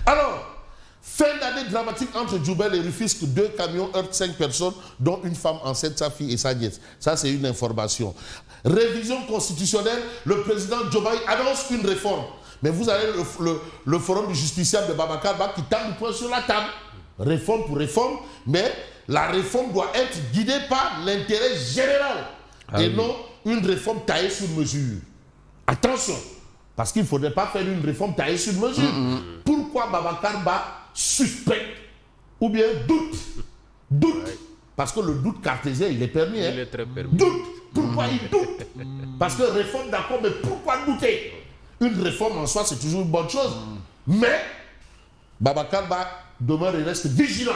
Alors, fin d'année dramatique entre Djoubel et Rufisque, 2 camions heurtent 5 personnes, dont une femme enceinte, sa fille et sa nièce. Ça, c'est une information. Révision constitutionnelle, le président Diomaye annonce une réforme. Mais vous avez le forum du justiciable de Babacar Ba qui tape le poing sur la table. Réforme pour réforme, mais la réforme doit être guidée par l'intérêt général et non une réforme taillée sur mesure. Attention, parce qu'il ne faudrait pas faire une réforme taillée sur mesure. Pourquoi Babacar Ba suspecte ou bien doute? Parce que le doute cartésien, il est permis. Il est très permis. Doute. Pourquoi il doute? Parce que réforme, d'accord, mais pourquoi douter? Une réforme en soi, c'est toujours une bonne chose. Mais Babacar Ba demeure et reste vigilant.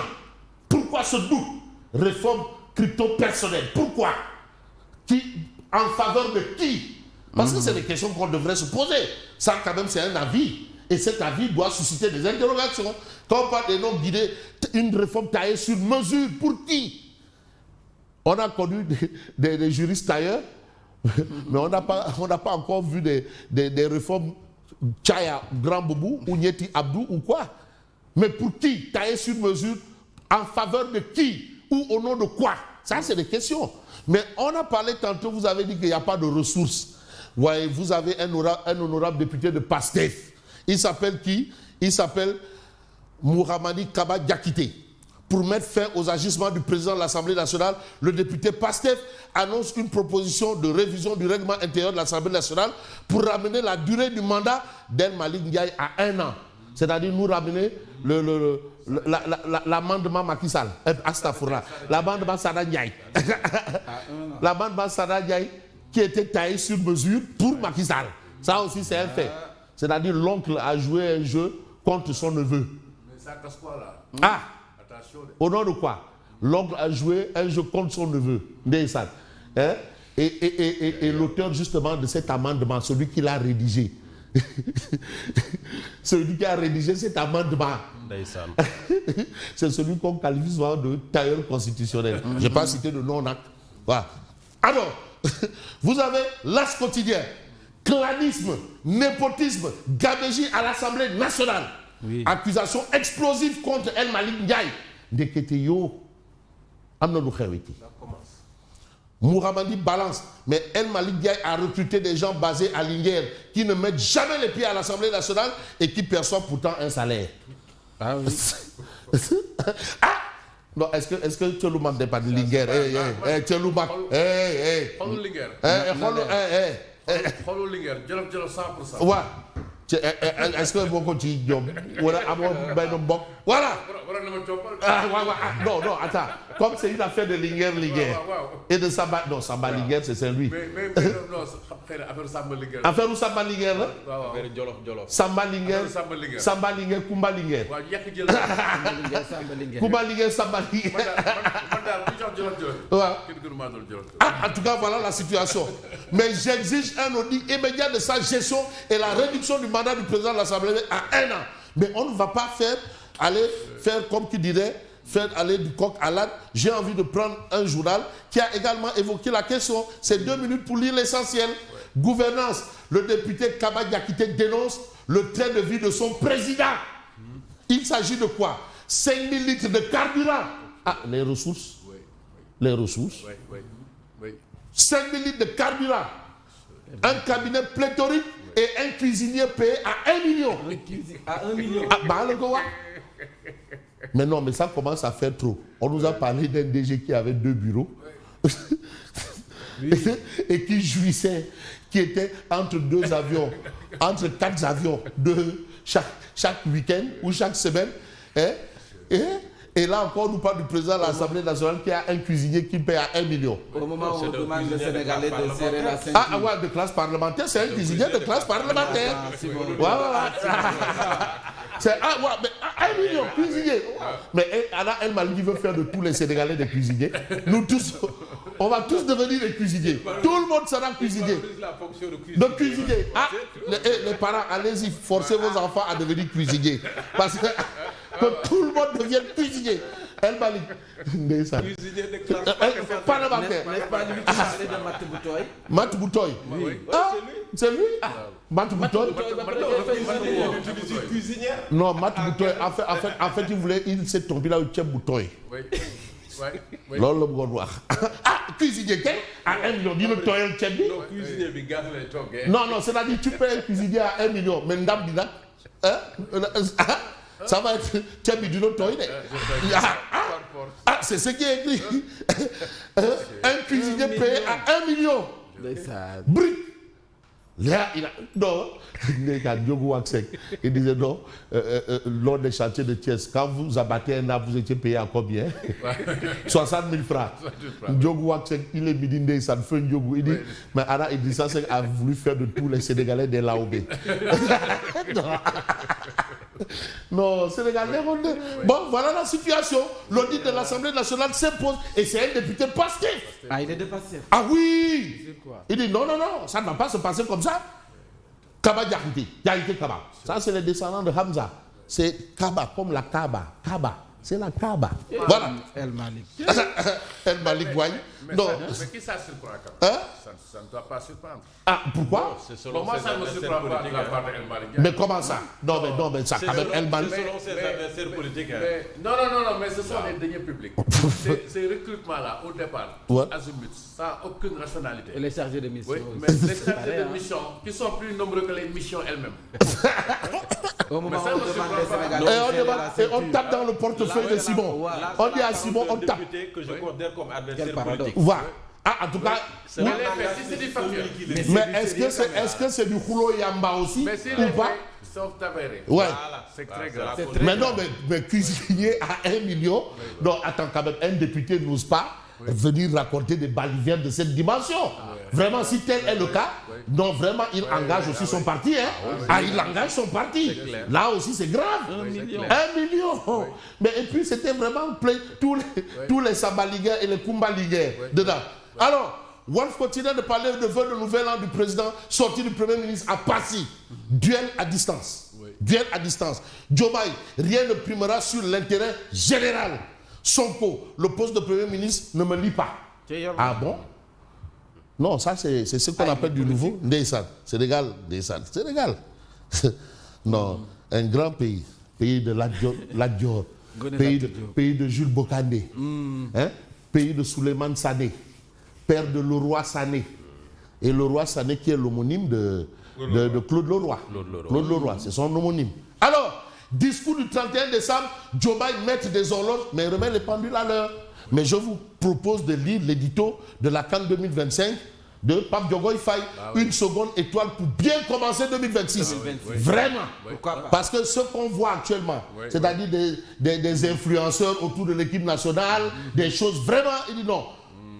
Pourquoi ce doute? Réforme crypto-personnelle. Pourquoi? En faveur de qui? Parce que c'est des questions qu'on devrait se poser. Ça, quand même, c'est un avis. Et cet avis doit susciter des interrogations. Quand on parle des noms guidés, une réforme taillée sur mesure, pour qui? On a connu des juristes tailleurs, mais on n'a pas encore vu des réformes Tchaya, Grand Boubou, ou Nieti Abdou, ou quoi? Mais pour qui? Taillée sur mesure, en faveur de qui? Ou au nom de quoi? Ça, c'est des questions. Mais on a parlé tantôt, vous avez dit qu'il n'y a pas de ressources. Ouais, vous avez un honorable député de PASTEF. Il s'appelle qui? Il s'appelle Mouhamadi Kaba Diakité. Pour mettre fin aux agissements du président de l'Assemblée nationale, le député PASTEF annonce une proposition de révision du règlement intérieur de l'Assemblée nationale pour ramener la durée du mandat d'El Malick Ndiaye à 1 an. C'est-à-dire nous ramener l'amendement Macky Sall. Astaghfirullah. L'amendement Sada Ndiaye. L'amendement Sada Ndiaye qui était taillé sur mesure pour Macky Sall. Ça aussi, c'est un fait. C'est-à-dire l'oncle a joué un jeu contre son neveu. Mais ça casse quoi là? Ah! Attention. Au nom de quoi? L'oncle a joué un jeu contre son neveu. Hein? Et l'auteur justement de cet amendement, celui qui l'a rédigé. Celui qui a rédigé cet amendement. C'est celui qu'on qualifie souvent de tailleur constitutionnel. Je n'ai pas cité de nom. Voilà. Alors, vous avez l'As quotidien, clanisme, népotisme, gabegie à l'Assemblée nationale. Oui. Accusation explosive contre El Malick Ndiaye. Ndeketeyo, Amnodou Khewiti. Mouhamadi balance, mais El Malick Ndiaye a recruté des gens basés à Linguère qui ne mettent jamais les pieds à l'Assemblée nationale et qui perçoivent pourtant un salaire. Ah oui. Ah! Non, est-ce que Tcheloumak n'est pas de Linguère? Tcheloumak. Ouais. Est-ce que vous continuez? Voilà. Non, attends. Comme c'est une affaire de Linguère. Et de Samba. Non, Samba Linguère, c'est Saint-Louis. Mais non, affaire Samba Linguère. Affaire où Samba Linguère? Affaire Jolof. Samba Linguère. Samba Linguère, Kumba Linguère. Kumba Linguère, Samba Linguère. En tout cas, voilà la situation. Mais j'exige un audit immédiat de sa gestion et la réduction du mandat du président de l'Assemblée à 1 an. Mais on ne va pas faire comme qui dirait, faire aller du coq à l'âne. J'ai envie de prendre un journal qui a également évoqué la question. C'est 2 minutes pour lire l'essentiel. Gouvernance. Le député Kaba Diakité dénonce le train de vie de son président. Il s'agit de quoi? 5 000 litres de carburant. Ah, les ressources. Les ressources. 5 000 litres de carburant. Un cabinet pléthorique et un cuisinier payé à 1 million. À 1 million. Ah, bah, mais non, mais ça commence à faire trop. On nous a parlé d'un DG qui avait 2 bureaux et qui jouissait, qui était entre 2 avions, entre 4 avions de chaque week-end ou chaque semaine. Et là encore, on nous parle du président de l'Assemblée nationale qui a un cuisinier qui paye à 1 million. Au moment où on demande le Sénégalais de serrer la ceinture. Ah ouais, de classe parlementaire, c'est un cuisinier de classe parlementaire. C'est mais 1 million, cuisinier. Mais Anna El Malick veut faire de tous les Sénégalais des cuisiniers. Nous tous, on va tous devenir des cuisiniers. Tout le monde sera cuisinier. De cuisinier. Ah, les parents, allez-y, forcez vos enfants à devenir cuisiniers. Parce que tout le monde devienne cuisinier. El Malik. Ndeysaan. Parlementaire. N'est-ce pas lui qui parlait de Mat Boutoy? Mat Boutoy. Oui. Ah, c'est lui. Mat Boutoy. Non, Mat Boutoy, en fait, il s'est trompé là où Tchèp Boutoy. Oui. Oui. Loolu la bëggoon wax. Ah, cuisinier kay à 1 million dina tooyal ceeb bi. Non, cuisinier bi gaz lay toggee. Non, c'est-à-dire tu payes un cuisinier à 1 million, mais ndam bi nag ça va être ceeb bi dina tooy de. C'est ce qui est écrit. Un cuisinier payé à 1 million. Brut. Là, non, il disait non, lors des chantiers de Thiès, quand vous abattez un arbre, vous étiez payé à combien? 60 000 francs. Il est midi, ça fait un Diogo. Il dit, mais Anna Idrissa Seck a voulu faire de tous les Sénégalais des Laobé. Non, Sénégalais. Bon, voilà la situation. L'audit de l'Assemblée nationale s'impose et c'est un député Pastef. Ah, il est de Pastef. Ah oui. Il dit non, ça ne va pas se passer comme ça. Kaba Diakité Kaba. Ça, c'est les descendants de Hamza. C'est Kaba, comme la Kaba. Kaba, c'est la Kaba. Voilà. El Malik. El Malik, voyez. Mais qui ça surprend quand même? Ça ne doit pas surprendre. Ah, pourquoi? Bon, moi, ça ne me surprend pas de la part de El Malik. Mais comment ça? Non, mais ça, quand même, El Malik. Selon ses adversaires politiques. Non, mais ce sont les deniers publics. Ces recrutements-là, au départ, azimut, ça n'a aucune rationalité. Et les chargés de mission. Oui, mais les chargés de mission, qui sont plus nombreux que les missions elles-mêmes. Au moment où on demande les Sénégalais. Et on tape dans le portefeuille de Simon. On dit à Simon, on tape. Que je considère comme adversaire politique. Voilà. Ah, en tout cas. Mais les faits, si c'est du factuel. Mais est-ce que c'est du Khulo Yamba aussi? Mais si ou les pas? faits sont avérés. Ouais. C'est très grave. Mais non, mais cuisinier à 1 million. Non, attends, quand même, un député n'ose pas venir raconter des balivernes de cette dimension. Vraiment, si tel est le cas, non, vraiment, il engage aussi son parti. Il engage son parti. Là aussi, c'est grave. 1 million. 1 million. Mais et puis, c'était vraiment tous les Sabaligueurs et les Kumbaligueurs dedans. Alors, Wolf continue de parler de vœux de nouvel an du président, sorti du Premier ministre à Passy. Duel à distance. Duel à distance. Diomaye, rien ne primera sur l'intérêt général. Sonko, le poste de Premier ministre ne me lie pas. Ah bon? Non, ça c'est ce qu'on appelle du nouveau Ndeyssan. Sénégal, Ndeyssan. Sénégal. Non, un grand pays. Pays de Lat-Dior. Pays de Jules Bocandé. Pays de Souleymane Sané. Père de Leroy Sané. Et Leroy Sané qui est l'homonyme de Claude Leroy. Claude Leroy, c'est son homonyme. Alors, discours du 31 décembre, Diomaye met des horloges, mais remet les pendules à l'heure. Mais je vous propose de lire l'édito de la CAN 2025 de Pape Diogoye Faye. Une seconde étoile pour bien commencer 2026. Vraiment. Parce que ce qu'on voit actuellement, c'est-à-dire des influenceurs autour de l'équipe nationale, des choses vraiment, il dit non.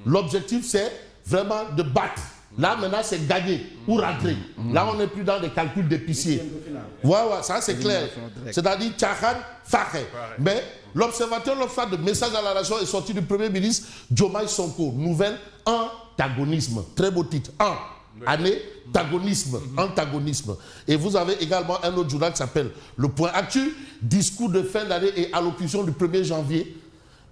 L'objectif, c'est vraiment de battre. Là, maintenant, c'est gagner ou rentrer. Là, on n'est plus dans des calculs d'épicier. Voilà, ça, c'est clair. C'est-à-dire, Tchahan, Fakhé. Mais l'observateur de message à la nation est sorti du Premier ministre Diomaye Sonko. Nouvel antagonisme. Très beau titre. Antagonisme. Et vous avez également un autre journal qui s'appelle Le Point Actu. Discours de fin d'année et allocution du 1er janvier.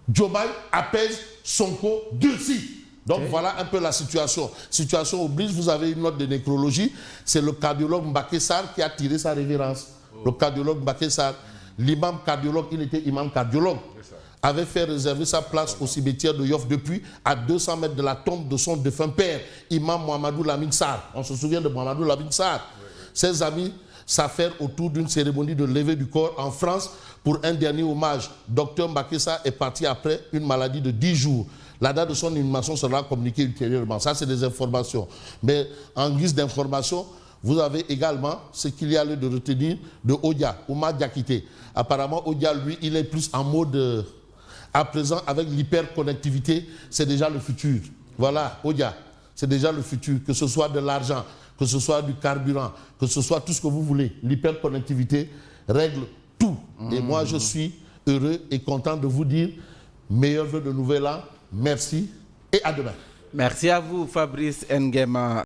Diomaye apaise Sonko durci. Donc voilà un peu la situation. Situation oblige, vous avez une note de nécrologie. C'est le cardiologue Mbaké Sarr qui a tiré sa révérence. Le cardiologue Mbaké Sarr, l'imam cardiologue, il était imam cardiologue, avait fait réserver sa place au cimetière de Yoff depuis à 200 mètres de la tombe de son défunt père, imam Mohamedou Lamine Sarr. On se souvient de Mohamedou Lamine Sarr. Ses amis s'affairent autour d'une cérémonie de levée du corps en France pour un dernier hommage. Docteur Mbaké Sarr est parti après une maladie de 10 jours. La date de son inhumation sera communiquée ultérieurement. Ça, c'est des informations. Mais en guise d'information, vous avez également ce qu'il y a lieu de retenir de Odia, Oumar Diakité. Apparemment, Odia, lui, il est plus en mode à présent avec l'hyperconnectivité. C'est déjà le futur. Voilà, Odia, c'est déjà le futur. Que ce soit de l'argent, que ce soit du carburant, que ce soit tout ce que vous voulez. L'hyperconnectivité règle tout. Et moi, je suis heureux et content de vous dire meilleurs vœux de nouvel an. Merci et à demain. Merci à vous, Fabrice Nguema.